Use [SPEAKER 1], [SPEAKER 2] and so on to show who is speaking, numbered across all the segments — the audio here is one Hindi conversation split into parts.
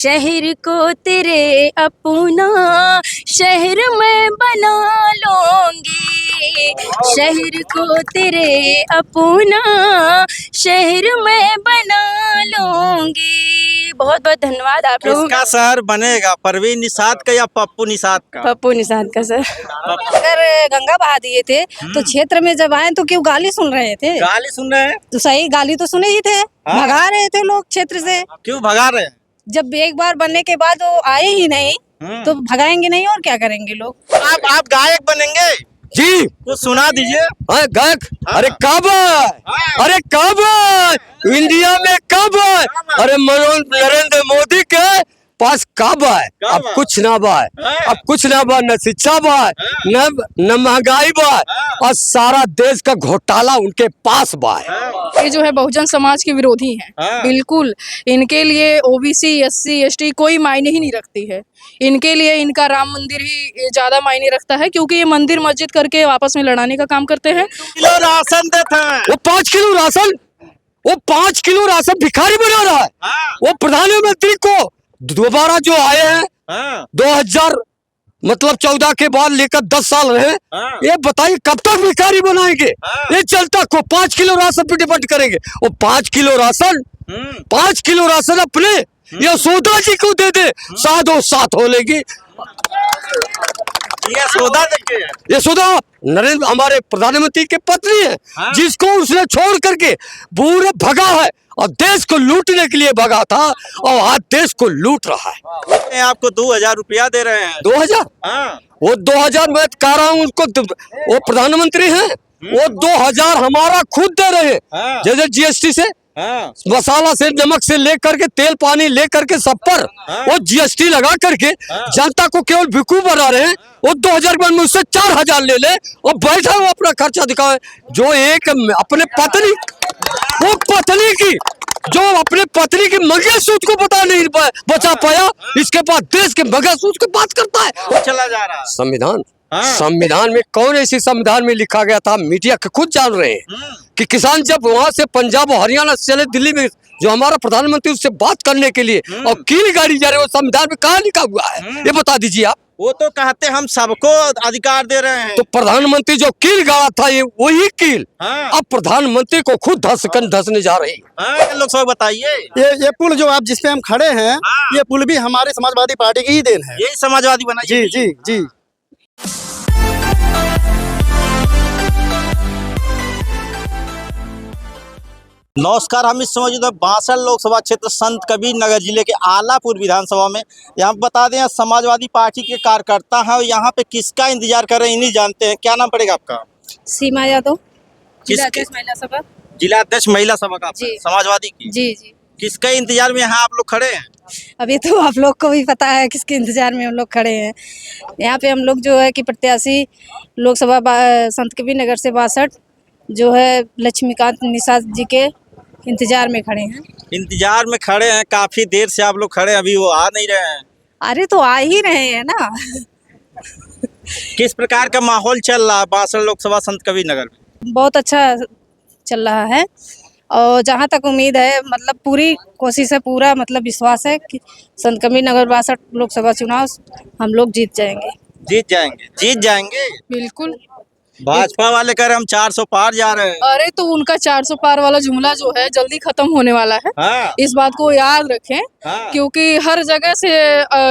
[SPEAKER 1] शहर को तेरे अपना शहर में बना लूंगी, शहर को तेरे अपना शहर में बना लूंगी। बहुत बहुत धन्यवाद आप लोगों
[SPEAKER 2] किसका शहर बनेगा, परवीन निषाद का या पप्पू निषाद का?
[SPEAKER 1] पप्पू निषाद का सर।
[SPEAKER 3] अगर गंगा बहा दिए थे तो क्षेत्र में जब आए तो क्यों गाली सुन रहे थे?
[SPEAKER 2] गाली सुन रहे हैं
[SPEAKER 3] तो सही गाली तो सुने ही थे, भगा रहे थे लोग क्षेत्र से।
[SPEAKER 2] क्यों भगा रहे हैं?
[SPEAKER 3] जब एक बार बनने के बाद वो आए ही नहीं तो भगाएंगे नहीं और क्या करेंगे लोग?
[SPEAKER 2] आप गायक बनेंगे
[SPEAKER 4] जी।
[SPEAKER 2] तो सुना दीजिए।
[SPEAKER 4] गायक? अरे कब है? अरे कब है? इंडिया में कब है? अरे नरेंद्र मोदी के पास कब है? अब कुछ ना बा, अब कुछ ना बा, न शिक्षा बा, न महंगाई बा, और सारा देश का घोटाला उनके पास बा।
[SPEAKER 5] ये जो है बहुजन समाज के विरोधी हैं। बिल्कुल इनके लिए ओबीसी एससी एसटी कोई मायने ही नहीं रखती है। इनके लिए इनका राम मंदिर ही ज्यादा मायने रखता है, क्योंकि ये मंदिर मस्जिद करके आपस में लड़ाने का काम करते हैं।
[SPEAKER 2] किलो राशन देते हैं।
[SPEAKER 4] वो 5 किलो राशन, वो 5 किलो राशन भिखारी बना रहा है। वो प्रधानमंत्री को दोबारा जो आए हैं 2000 मतलब 14 के बाद लेकर 10 साल रहे, ये बताइए कब तक भिखारी बनाएंगे? ये चलता को 5 किलो राशन पे डिपेंड करेंगे। वो 5 किलो राशन, 5 किलो राशन अपने यशोदा जी को दे दे, साथ हो लेगी। यशोदा नरेंद्र हमारे प्रधानमंत्री के पत्नी है, जिसको उसने छोड़ करके पूरे भगा है और देश को लूटने के लिए भगा था, और आज देश को लूट रहा है।
[SPEAKER 2] आपको 2000 रुपया दे रहे हैं।
[SPEAKER 4] 2000? वो 2000 मैं कह रहा हूँ उनको, वो प्रधानमंत्री हैं, वो 2000 हमारा खुद दे रहे हैं। जैसे जीएसटी से, मसाला से, नमक से लेकर के तेल पानी लेकर के सब पर वो जीएसटी लगा करके जनता को केवल भिखू बना रहे हैं। वो 2000 के बाद मुझसे 4000 ले ले और बैठा हुआ अपना खर्चा दिखाए। जो एक अपने पत्नी, वो पत्नी की, जो अपने पत्नी के मंगलसूत्र को पता नहीं बचा पाया, इसके बाद देश के मंगलसूत्र की बात करता है।
[SPEAKER 2] वो चला जा रहा है।
[SPEAKER 4] संविधान, संविधान में कौन ऐसी संविधान में लिखा गया था? मीडिया के खुद जान रहे हैं कि किसान जब वहां से पंजाब और हरियाणा से चले दिल्ली में, जो हमारा प्रधानमंत्री उससे बात करने के लिए और कील गाड़ी जा रहे, वो संविधान में कहाँ लिखा हुआ है? ये बता दीजिए आप।
[SPEAKER 2] वो तो कहते हम सबको अधिकार दे रहे हैं।
[SPEAKER 4] तो प्रधानमंत्री जो कील गाड़ा था, ये वही कील अब प्रधानमंत्री को खुद धसने जा रही है।
[SPEAKER 2] लोग सब बताइए।
[SPEAKER 6] ये पुल जो आप जिसपे हम खड़े हैं, ये पुल भी हमारे समाजवादी पार्टी की ही देन है।
[SPEAKER 2] यही समाजवादी बनाई।
[SPEAKER 6] जी जी जी।
[SPEAKER 2] नमस्कार, हम इस समय जो बांसठ लोकसभा क्षेत्र संत कबीर नगर जिले के आलापुर विधानसभा में, यहाँ बता दें समाजवादी पार्टी के कार्यकर्ता हैं और यहाँ पे किसका इंतजार कर रहे हैं इन्हीं जानते हैं। क्या नाम पड़ेगा आपका?
[SPEAKER 3] सीमा यादव,
[SPEAKER 2] जिलाध्यक्ष
[SPEAKER 3] महिला सभा।
[SPEAKER 2] जिलाध्यक्ष महिला सभा का
[SPEAKER 3] जी।
[SPEAKER 2] समाजवादी की।
[SPEAKER 3] जी जी।
[SPEAKER 2] किसका इंतजार में यहाँ आप लोग खड़े हैं?
[SPEAKER 3] अभी तो आप लोग को भी पता है किसके इंतजार में हम लोग खड़े हैं। यहाँ पे हम लोग जो है कि प्रत्याशी लोकसभा संत कबीर नगर से 62 जो है लक्ष्मीकांत निषाद जी के इंतजार में खड़े हैं।
[SPEAKER 2] इंतजार में खड़े हैं, काफी देर से आप लोग खड़े हैं, अभी वो आ नहीं रहे हैं।
[SPEAKER 3] अरे तो आ ही रहे हैं ना।
[SPEAKER 2] किस प्रकार का माहौल चल रहा है बांसठ लोकसभा संत कबीर नगर में?
[SPEAKER 3] बहुत अच्छा चल रहा है, और जहाँ तक उम्मीद है, मतलब पूरी कोशिश है, पूरा मतलब विश्वास है कि संत कबीर नगर 62 लोकसभा चुनाव हम लोग जीत जाएंगे।
[SPEAKER 2] जीत जाएंगे, जीत जाएंगे।
[SPEAKER 5] बिल्कुल।
[SPEAKER 2] भाजपा वाले कह रहे हम 400 पार जा रहे हैं।
[SPEAKER 5] अरे तो उनका 400 पार वाला जुमला जो है जल्दी खत्म होने वाला है। इस बात को याद रखें, क्योंकि हर जगह से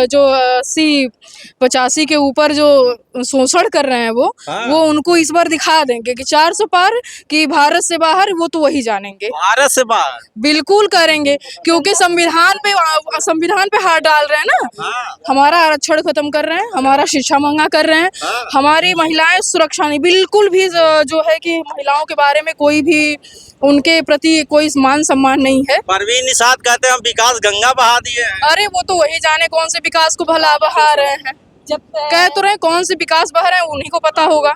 [SPEAKER 5] जो 80-85 के ऊपर जो शोषण कर रहे हैं वो उनको इस बार दिखा देंगे कि 400 पार कि भारत से बाहर, वो तो वही जानेंगे।
[SPEAKER 2] भारत से बाहर
[SPEAKER 5] बिल्कुल करेंगे, क्योंकि संविधान पे हाथ डाल रहे हैं ना। हमारा आरक्षण खत्म कर रहे हैं, हमारा शिक्षा महंगा कर रहे हैं, हमारी महिलाएं सुरक्षा नहीं, बिल्कुल भी जो है कि महिलाओं के बारे में कोई भी उनके प्रति कोई मान सम्मान नहीं है।
[SPEAKER 2] परवीन निषाद कहते हैं हम विकास गंगा बहा दिए हैं।
[SPEAKER 5] अरे वो तो वही जाने कौन से विकास को भला बहा रहे हैं। जब कह तो रहे कौन से विकास बहा रहे हैं, उन्हीं को पता होगा।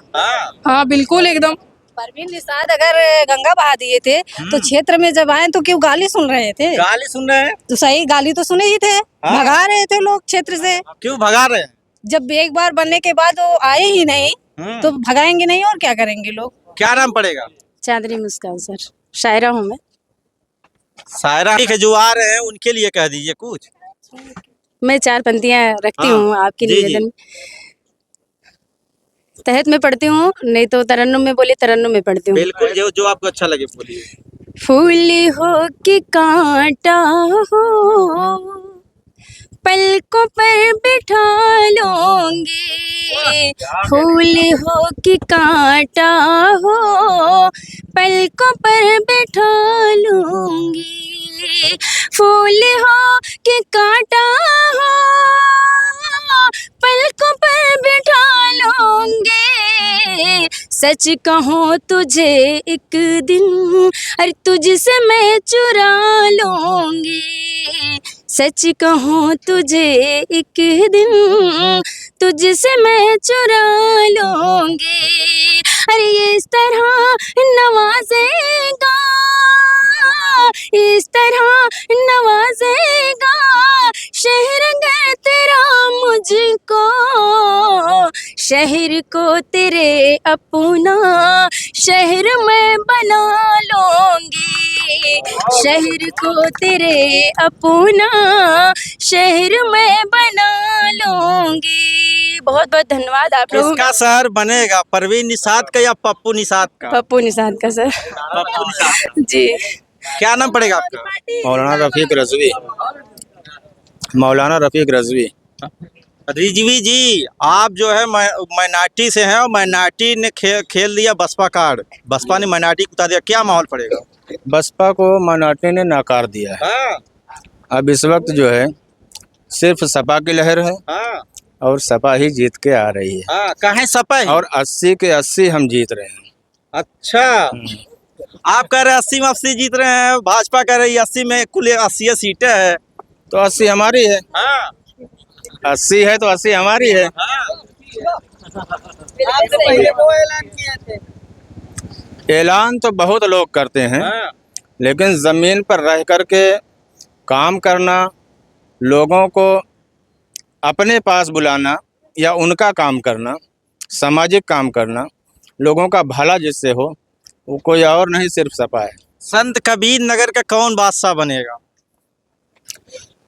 [SPEAKER 5] हाँ बिल्कुल एकदम।
[SPEAKER 3] परवीन निषाद अगर गंगा बहा दिए थे तो क्षेत्र में जब आए तो क्यों गाली सुन रहे थे?
[SPEAKER 2] गाली सुन रहे हैं
[SPEAKER 3] तो सही गाली तो सुने ही थे, भगा रहे थे लोग क्षेत्र से।
[SPEAKER 2] क्यों भगा रहे हैं?
[SPEAKER 3] जब एक बार बनने के बाद वो आए ही नहीं तो भगाएंगे नहीं और क्या करेंगे लोग?
[SPEAKER 2] क्या नाम पड़ेगा?
[SPEAKER 1] चांदनी मुस्कान सर, शायरा हूँ मैं।
[SPEAKER 2] शायरा के जो आ रहे हैं उनके लिए कह दीजिए कुछ।
[SPEAKER 1] मैं 4 पंक्तियाँ रखती
[SPEAKER 2] हाँ,
[SPEAKER 1] हूँ आपके
[SPEAKER 2] जी, जी।
[SPEAKER 1] निवेदन में। तहत में पढ़ती हूँ, नहीं तो तरन्नुम में बोले तरन्नुम में पढ़ती हूँ।
[SPEAKER 2] बिल्कुल, जो जो आपको अच्छा लगे बोलिए।
[SPEAKER 1] फूल हो कि कांटा हो, पलकों पर बिठा लूंगी। फूल हो कि कांटा हो, पलकों पर बिठा लूंगी। फूल हो कि कांटा हो, पलकों पर बिठा लूंगी। सच कहूँ तुझे एक दिन, अरे तुझसे मैं चुरा लूंगी। सच कहूँ तुझे एक दिन, तुझसे मैं चुरा लूंगी। अरे इस तरह नवाजेगा, इस तरह नवाजेगा शहर तेरा मुझको। शहर को तेरे अपना शहर में बना लूंगी। शहर को तेरे अपना शहर में बना लूंगी। बहुत बहुत धन्यवाद आप लोगों
[SPEAKER 2] किसका शहर बनेगा, परवीन निषाद का या पप्पू निषाद का?
[SPEAKER 1] पप्पू निषाद का सर।
[SPEAKER 2] पप्पू निषाद।
[SPEAKER 1] जी।
[SPEAKER 2] क्या नाम पड़ेगा आपका?
[SPEAKER 7] मौलाना रफीक रजवी। मौलाना रफीक रजवी।
[SPEAKER 2] रिजवी जी, आप जो है माइनॉरिटी से हैं और माइनॉरिटी ने खेल दिया बसपा कार्ड, बसपा ने माइनॉरिटी को उतार दिया, क्या माहौल पड़ेगा?
[SPEAKER 7] बसपा को माइनॉरिटी ने नकार दिया है।
[SPEAKER 2] हाँ,
[SPEAKER 7] अब इस वक्त जो है सिर्फ सपा की लहर है
[SPEAKER 2] हाँ,
[SPEAKER 7] और सपा ही जीत के आ रही है
[SPEAKER 2] हाँ, कहाँ सपा है?
[SPEAKER 7] और 80 के 80 हम जीत रहे हैं।
[SPEAKER 2] अच्छा, आप कह रहे हैं 80 में 80 जीत रहे हैं, भाजपा कह रही है 80 में कुल 80 सीटें हैं।
[SPEAKER 7] तो 80 हमारी है,
[SPEAKER 2] हाँ,
[SPEAKER 7] 80 है तो 80 हमारी है। ऐलान तो बहुत लोग करते हैं,
[SPEAKER 2] हाँ,
[SPEAKER 7] लेकिन ज़मीन पर रह कर के काम करना, लोगों को अपने पास बुलाना या उनका काम करना, सामाजिक काम करना, लोगों का भला जिससे हो, वो कोई और नहीं सिर्फ सपा है।
[SPEAKER 2] संत कबीर नगर का कौन बादशाह बनेगा?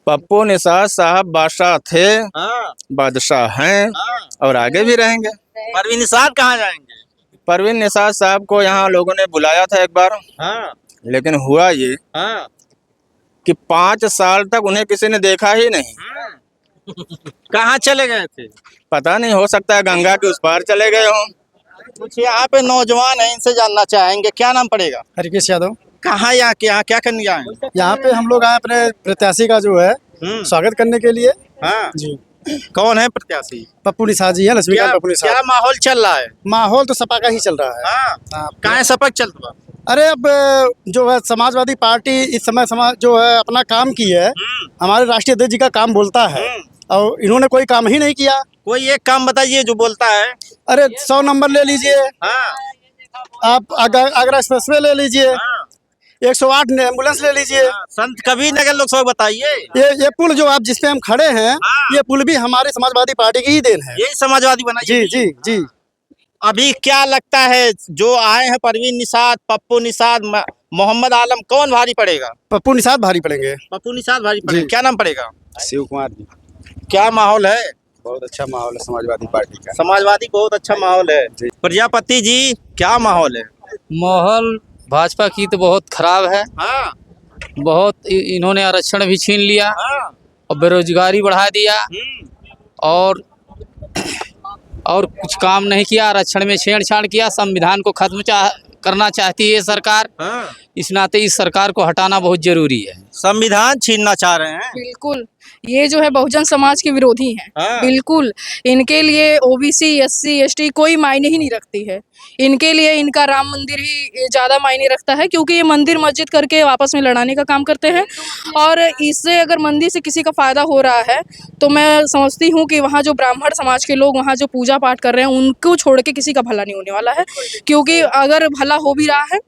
[SPEAKER 7] पप्पू निषाद साहब बादशाह थे,
[SPEAKER 2] हाँ,
[SPEAKER 7] बादशाह हैं
[SPEAKER 2] हाँ।
[SPEAKER 7] और आगे भी रहेंगे।
[SPEAKER 2] परवीन निषाद कहाँ जाएंगे?
[SPEAKER 7] परवीन निषाद साहब को यहाँ लोगों ने बुलाया था एक बार,
[SPEAKER 2] हाँ,
[SPEAKER 7] लेकिन हुआ ये
[SPEAKER 2] हाँ,
[SPEAKER 7] कि 5 साल तक उन्हें किसी ने देखा ही नहीं।
[SPEAKER 2] कहाँ चले गए थे?
[SPEAKER 7] पता नहीं, हो सकता है गंगा के उस पार चले गए हों।
[SPEAKER 2] कुछ यहाँ पे नौजवान है, इनसे जानना चाहेंगे, क्या नाम पड़ेगा?
[SPEAKER 6] हरकेश यादव।
[SPEAKER 2] कहाँ यहाँ के यहाँ क्या करने आए हैं?
[SPEAKER 6] यहाँ पे हम लोग आए अपने प्रत्याशी का जो है स्वागत करने के लिए।
[SPEAKER 2] हाँ,
[SPEAKER 6] जी।
[SPEAKER 2] कौन है प्रत्याशी?
[SPEAKER 6] पप्पू निषाद जी है, लक्ष्मीकांत
[SPEAKER 2] क्या
[SPEAKER 6] पप्पू निषाद।
[SPEAKER 2] क्या माहौल चल रहा है?
[SPEAKER 6] माहौल तो सपा का ही चल रहा है।
[SPEAKER 2] हाँ,
[SPEAKER 6] हाँ।
[SPEAKER 2] कहाँ सपक चल रहा?
[SPEAKER 6] अरे अब जो है समाजवादी पार्टी इस समय समाज जो है अपना काम की है, हमारे राष्ट्रीय अध्यक्ष जी का काम बोलता है और इन्होंने कोई काम ही नहीं किया।
[SPEAKER 2] कोई एक काम बताइए जो बोलता है।
[SPEAKER 6] अरे 100 नंबर ले लीजिए,
[SPEAKER 2] हाँ,
[SPEAKER 6] आप आगरा एक्सप्रेसवे ले लीजिए,
[SPEAKER 2] हाँ,
[SPEAKER 6] 108 एम्बुलेंस ले लीजिए।
[SPEAKER 2] संत कबीर नगर लोकसभा बताइए।
[SPEAKER 6] ये पुल जो आप जिस पे हम खड़े हैं,
[SPEAKER 2] हाँ।
[SPEAKER 6] ये पुल भी हमारे समाजवादी पार्टी की ही देन है।
[SPEAKER 2] यही समाजवादी बनाई।
[SPEAKER 6] जी जी जी।
[SPEAKER 2] अभी क्या लगता है जो आए हैं परवीन निषाद, पप्पू निषाद, मोहम्मद आलम, कौन भारी पड़ेगा?
[SPEAKER 6] पप्पू निषाद भारी पड़ेंगे।
[SPEAKER 2] पप्पू निषाद भारी पड़ेगा। क्या नाम पड़ेगा?
[SPEAKER 7] शिव कुमार जी।
[SPEAKER 2] क्या माहौल है?
[SPEAKER 7] बहुत अच्छा माहौल है समाजवादी पार्टी का।
[SPEAKER 2] समाजवादी बहुत अच्छा माहौल है। प्रजापति जी, क्या माहौल है?
[SPEAKER 8] माहौल भाजपा की तो बहुत खराब है।
[SPEAKER 2] हाँ,
[SPEAKER 8] बहुत इन्होंने आरक्षण भी छीन लिया
[SPEAKER 2] हाँ,
[SPEAKER 8] और बेरोजगारी बढ़ा दिया और कुछ काम नहीं किया, आरक्षण में छेड़छाड़ किया, संविधान को खत्म करना चाहती है सरकार।
[SPEAKER 2] हाँ।
[SPEAKER 8] इस नाते इस सरकार को हटाना बहुत जरूरी है।
[SPEAKER 2] संविधान छीनना चाह रहे हैं।
[SPEAKER 5] बिल्कुल, ये जो है बहुजन समाज के विरोधी हैं।
[SPEAKER 2] हाँ।
[SPEAKER 5] बिल्कुल, इनके लिए ओबीसी, एससी, एसटी कोई मायने ही नहीं रखती है। इनके लिए इनका राम मंदिर ही ज़्यादा मायने रखता है, क्योंकि ये मंदिर मस्जिद करके आपस में लड़ाने का काम करते हैं और इससे अगर मंदिर से किसी का फ़ायदा हो रहा है तो मैं समझती हूँ कि वहाँ जो ब्राह्मण समाज के लोग वहाँ जो पूजा पाठ कर रहे हैं उनको छोड़ के किसी का भला नहीं होने वाला है। क्योंकि अगर भला हो भी रहा है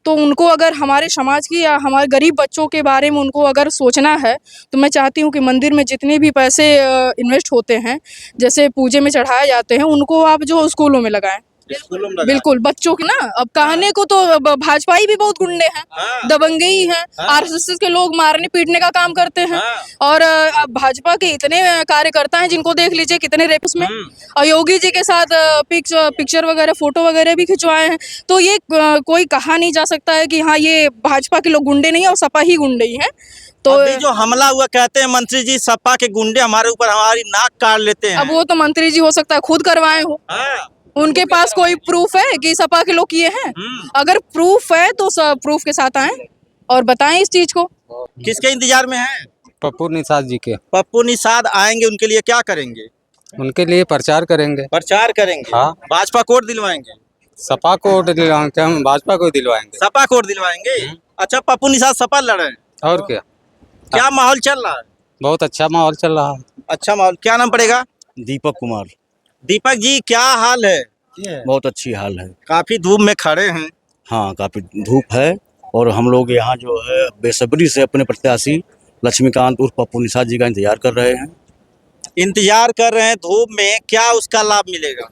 [SPEAKER 5] तो उनको अगर हमारे समाज की या हमारे गरीब बच्चों के बारे में उनको अगर सोचना है तो मैं चाहती हूँ कि मंदिर में जितने भी पैसे इन्वेस्ट होते हैं, जैसे पूजे में चढ़ाए जाते हैं, उनको आप जो स्कूलों में लगाएं,
[SPEAKER 2] स्कूलों में लगा।
[SPEAKER 5] बिल्कुल बच्चों के ना, अब कहने को तो भाजपाई भी बहुत गुंडे हैं, दबंगई हैं, आरएसएस के लोग मारने पीटने का काम करते हैं। और अब भाजपा के इतने कार्यकर्ता हैं जिनको देख लीजिए कितने रेप्स में, और योगी जी के साथ पिक्चर वगैरह फोटो वगैरह भी खिंचवाए हैं। तो ये कोई कहा नहीं जा सकता है कि हाँ ये भाजपा के लोग गुंडे नहीं है और सपा ही गुंडे ही हैं। तो
[SPEAKER 2] अभी जो हमला हुआ, कहते हैं मंत्री जी सपा के गुंडे हमारे ऊपर हमारी नाक काट लेते हैं।
[SPEAKER 5] अब वो तो मंत्री जी हो सकता है खुद करवाए हो, उनके पास कोई प्रूफ है कि सपा के लोग किए हैं? अगर प्रूफ है तो प्रूफ के साथ आए और बताएं इस चीज को।
[SPEAKER 2] किसके इंतजार में है?
[SPEAKER 9] पप्पू निषाद जी के।
[SPEAKER 2] पप्पू निषाद आएंगे, उनके लिए क्या करेंगे?
[SPEAKER 9] उनके लिए प्रचार करेंगे।
[SPEAKER 2] प्रचार करेंगे।
[SPEAKER 9] हाँ।
[SPEAKER 2] भाजपा कोड दिलवाएंगे?
[SPEAKER 9] सपा को वोट दिलवाएंगे, हम भाजपा को दिलवाएंगे।
[SPEAKER 2] सपा कोड दिलवाएंगे। अच्छा, पप्पू निषाद सपा लड़ रहे हैं।
[SPEAKER 9] और
[SPEAKER 2] क्या माहौल चल रहा है?
[SPEAKER 9] बहुत अच्छा माहौल चल रहा है।
[SPEAKER 2] अच्छा माहौल। क्या नाम पड़ेगा?
[SPEAKER 10] दीपक कुमार।
[SPEAKER 2] दीपक जी, क्या हाल है?
[SPEAKER 10] बहुत अच्छी हाल है।
[SPEAKER 2] काफी धूप में खड़े हैं।
[SPEAKER 10] हाँ, काफी धूप है और हम लोग यहाँ जो है बेसब्री से अपने प्रत्याशी लक्ष्मीकांत उर्फ पप्पू निषाद जी का इंतजार कर रहे हैं।
[SPEAKER 2] इंतजार कर रहे हैं धूप में, क्या उसका लाभ मिलेगा?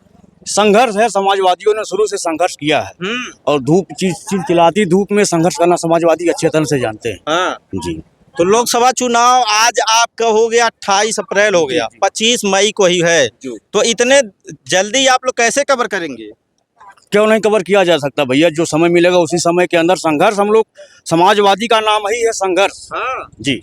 [SPEAKER 10] संघर्ष है, समाजवादियों ने शुरू से संघर्ष किया है और धूप चिलचिलाती धूप में संघर्ष करना समाजवादी अच्छे तरह से जानते हैं।
[SPEAKER 2] हाँ।
[SPEAKER 10] जी।
[SPEAKER 2] तो लोकसभा चुनाव आज आपका हो गया, 28 अप्रैल हो गया, 25 मई को ही है। तो इतने जल्दी आप लोग कैसे कवर करेंगे?
[SPEAKER 10] क्यों नहीं कवर किया जा सकता भैया, जो समय मिलेगा उसी समय के अंदर संघर्ष। हम लोग समाजवादी का नाम ही है संघर्ष।
[SPEAKER 2] हाँ।
[SPEAKER 10] जी।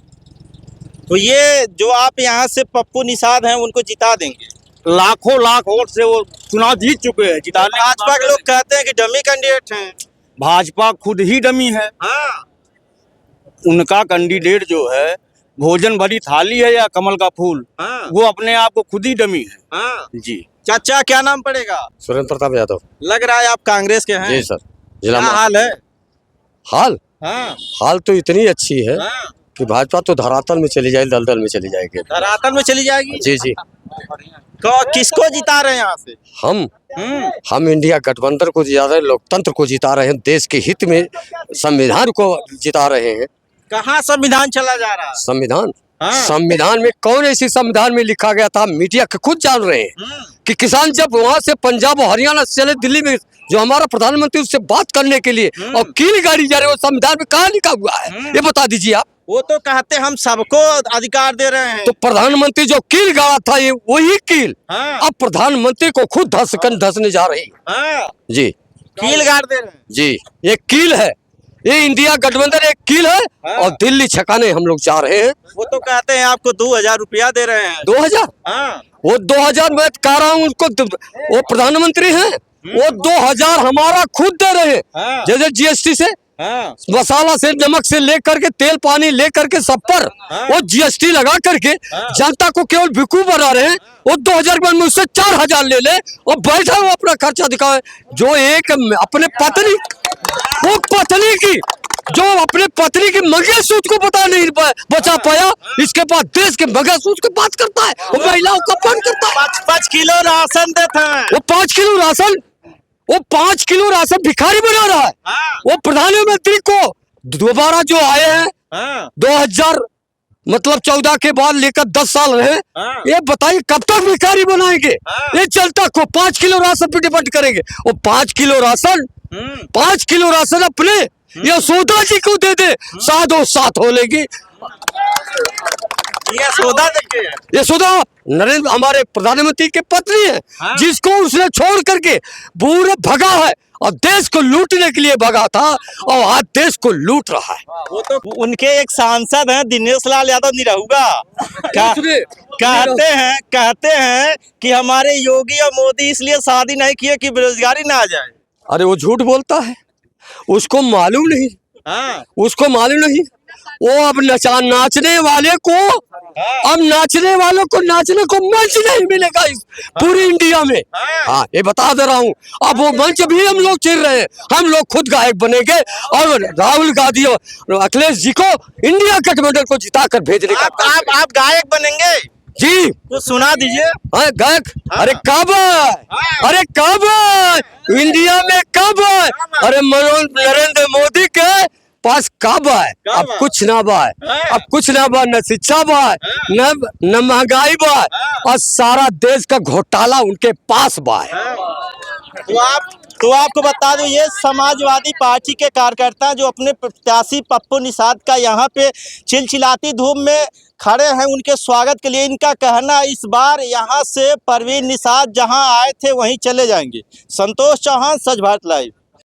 [SPEAKER 2] तो ये जो आप यहाँ से पप्पू निषाद हैं उनको जिता देंगे?
[SPEAKER 10] लाखों लाख वोट से वो चुनाव जीत चुके हैं। जिताने
[SPEAKER 2] भाजपा के लोग कहते हैं कि डमी कैंडिडेट हैं।
[SPEAKER 10] भाजपा खुद ही डमी है।
[SPEAKER 2] हाँ।
[SPEAKER 10] उनका कैंडिडेट जो है भोजन भरी थाली है या कमल का फूल,
[SPEAKER 2] हाँ।
[SPEAKER 10] वो अपने आप को खुद ही डमी है।
[SPEAKER 2] हाँ।
[SPEAKER 10] जी।
[SPEAKER 2] चाचा, क्या नाम पड़ेगा?
[SPEAKER 4] सुरेंद्र प्रताप यादव।
[SPEAKER 2] लग रहा है आप कांग्रेस के हैं।
[SPEAKER 4] जी सर।
[SPEAKER 2] क्या हाल है?
[SPEAKER 4] हाल
[SPEAKER 2] हाँ।
[SPEAKER 4] हाल तो इतनी अच्छी है
[SPEAKER 2] हाँ।
[SPEAKER 4] कि भाजपा तो धरातल में चली जाएगी, दलदल में चली जाएगी।
[SPEAKER 2] धरातल में चली जाएगी।
[SPEAKER 4] जी जी।
[SPEAKER 2] किसको जिता रहे हैं यहाँ से?
[SPEAKER 4] हम इंडिया गठबंधन को जिता रहे हैं, लोकतंत्र को जिता रहे हैं, देश के हित में संविधान को जिता रहे हैं।
[SPEAKER 2] कहाँ संविधान चला जा रहा है?
[SPEAKER 4] संविधान
[SPEAKER 2] हाँ।
[SPEAKER 4] संविधान में कौन ऐसी संविधान में लिखा गया था? मीडिया के खुद जान रहे हैं कि किसान जब वहां से पंजाब और हरियाणा से चले दिल्ली में, जो हमारा प्रधानमंत्री उससे बात करने के लिए और कील गाड़ी जा रहे, वो संविधान में कहाँ लिखा हुआ है? ये बता दीजिए आप।
[SPEAKER 2] वो तो कहते हम सबको अधिकार दे रहे हैं।
[SPEAKER 4] तो प्रधानमंत्री जो कील गाड़ा था, ये वही कील
[SPEAKER 2] हाँ।
[SPEAKER 4] अब प्रधानमंत्री को खुद धसने जा रही है।
[SPEAKER 2] हाँ।
[SPEAKER 4] जी।
[SPEAKER 2] कील गाड़ दे रहे हैं।
[SPEAKER 4] जी, ये कील है, ये इंडिया गठबंधन एक कील है।
[SPEAKER 2] हाँ।
[SPEAKER 4] और दिल्ली छकाने हम लोग जा रहे हैं।
[SPEAKER 2] वो तो कहते हैं आपको 2000 रुपया दे रहे हैं।
[SPEAKER 4] 2000?
[SPEAKER 2] हाँ।
[SPEAKER 4] वो 2000 मैं कह रहा हूँ उनको, वो प्रधानमंत्री हैं, वो 2000 हमारा खुद दे रहे हैं।
[SPEAKER 2] हाँ।
[SPEAKER 4] जैसे जीएसटी से,
[SPEAKER 2] हाँ।
[SPEAKER 4] मसाला से, नमक से लेकर के तेल पानी लेकर के सब पर वो जीएसटी लगा करके जनता को केवल बेवकूफ बना रहे हैं। वो 2000 के मुझसे 4000 ले ले और बैठा वो अपना खर्चा दिखाए। जो एक अपने पत्नी, वो पत्नी की, जो अपने पत्नी की मंगलसूत्र को बचा पाया, इसके बाद देश के मंगलसूत्र की बात करता है, वो महिलाओं का अपमान करता है।
[SPEAKER 2] 5 किलो राशन देता है।
[SPEAKER 4] वो 5 किलो राशन, वो 5 किलो राशन भिखारी बना रहा है।
[SPEAKER 2] हाँ।
[SPEAKER 4] वो प्रधानमंत्री को दोबारा जो आए हैं,
[SPEAKER 2] हाँ।
[SPEAKER 4] 2000 मतलब 14 के बाद लेकर 10 साल रहे।
[SPEAKER 2] हाँ।
[SPEAKER 4] ये बताइए कब तक भिखारी बनाएंगे?
[SPEAKER 2] हाँ।
[SPEAKER 4] ये जनता को 5 किलो राशन पे डिपेंड करेंगे। वो 5 किलो राशन, 5 किलो राशन अपने यशोदा जी को दे दे, साधो साथ हो लेगी। यशोदा नरेंद्र हमारे प्रधानमंत्री के पत्नी है।
[SPEAKER 2] हाँ।
[SPEAKER 4] जिसको उसने छोड़ करके पूरे भगा है और देश को लूटने के लिए भगा था और आज देश को लूट रहा है।
[SPEAKER 2] वो तो उनके एक सांसद हैं दिनेश लाल यादव निरहुआ, कहते हैं कि हमारे योगी और मोदी इसलिए शादी नहीं किए कि बेरोजगारी ना आ जाए।
[SPEAKER 4] अरे वो झूठ बोलता है, उसको मालूम नहीं।
[SPEAKER 2] हाँ।
[SPEAKER 4] उसको मालूम नहीं। वो अब नाचने वाले को, अब नाचने वालों को नाचने को मंच नहीं मिलेगा इस पूरी इंडिया में। हाँ, ये बता दे रहा हूँ। अब वो मंच भी हम लोग चिर रहे हैं। हम लोग खुद गायक बनेंगे और राहुल गांधी और अखिलेश जी को इंडिया गठबंधन को जिताकर भेजने का।
[SPEAKER 2] आप गायक बनेंगे?
[SPEAKER 4] जी।
[SPEAKER 2] तो सुना दीजिए।
[SPEAKER 4] हाँ, गायक। अरे कब है? अरे कब है? इंडिया में कब है? अरे नरेंद्र मोदी के पास कब है? अब कुछ ना बा, अब कुछ ना बा, न शिक्षा बा, न महंगाई बा, और सारा देश का घोटाला उनके पास बा।
[SPEAKER 2] तो आपको बता दूं, ये समाजवादी पार्टी के कार्यकर्ता जो अपने प्रत्याशी पप्पू निषाद का यहाँ पे चिलचिलाती धूप में खड़े हैं, उनके स्वागत के लिए इनका कहना इस बार यहाँ से परवीन निषाद जहाँ आए थे वहीं चले जाएंगे। संतोष चौहान, सच भारत लाइव।